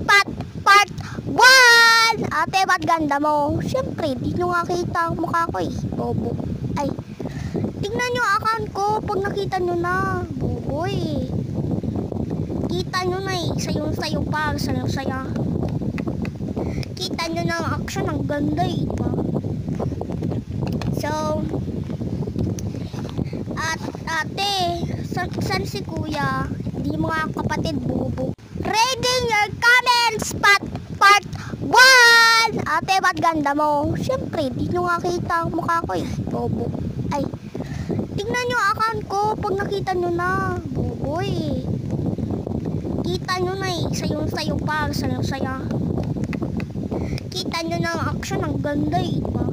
Spot Part 1! Ate, ba't ganda mo? Siyempre, di nyo nga kita ang mukha ko eh. Bobo. Ay, tingnan nyo account ko pag nakita nyo na. Boboy. Kita nyo na eh. Sayong-sayo pa. Sayong-saya. Kita nyo na ang action. Ang ganda eh. Diba? So, ate, saan si kuya? Di mga kapatid, bobo. Reading your comments, part 1! Ate, ba't ganda mo? Siyempre, di nyo nga kita ang mukha ko eh. Bobo. Ay, tingnan nyo account ko pag nakita nyo na. Boboy. Kita nyo na eh. Sayong-sayo pa. Sayong-saya. Kita nyo na ang action. Ang ganda eh. Diba?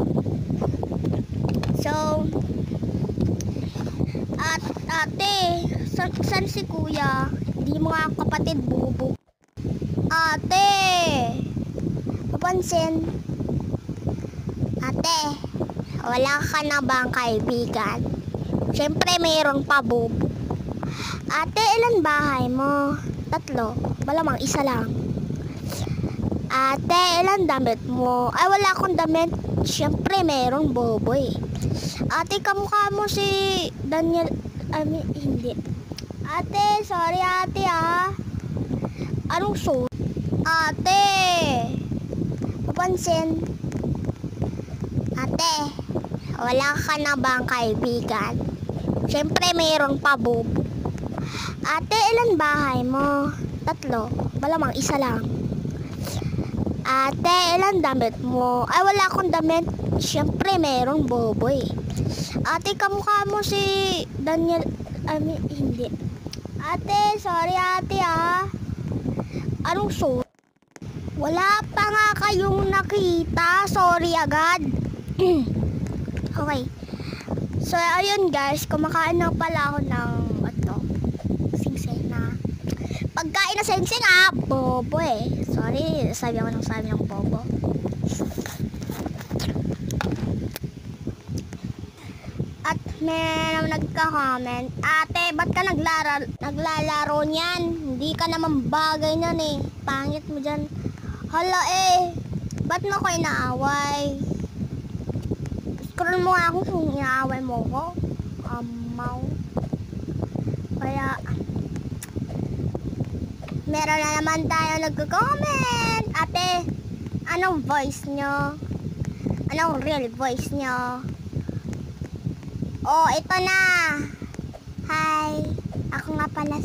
So, ate, saan si kuya? Di mga kapatid, bobo. Ate, papansin. Ate, wala ka na bang kaibigan? Siyempre, mayroon pa, bobo. Ate, ilan bahay mo? 3. Malamang isa lang. Ate, ilan damit mo? Ay, wala akong damit. Siyempre, mayroong bobo eh. Ate, kamukha mo si Daniel. Hindi. Ate, sorry ate ah. Anong suit? Ate, papansin. Ate, wala ka na bang kaibigan? Siyempre, mayroon pa, bobo. Ate, ilan bahay mo? 3. Malamang isa lang. Ate, ilan damit mo? Ay, wala akong damit. Siyempre, mayroong bobo eh. Ate, kamukha mo si Daniel. Hindi. Ate, sorry ate ah. Anong suit? Wala pa nga kayong nakita. Sorry agad. Okay. So, ayun guys. Kumakain na pala ako ng singsing na. Pagkain na singsing ah. Bobo eh. Sorry. Sabi ng bobo. At may nagka-comment, ate, ba't ka naglalaro niyan? Hindi ka naman bagay niyan eh. Pangit mo dyan. Hala eh, ba't mo ko inaaway? Scroll mo nga ako kung inaaway mo ko. Amaw. Kaya, meron na naman tayo nagka-comment. Ate, anong voice nyo? Anong real voice nyo? Oh, ito na. Hi. Ako nga pala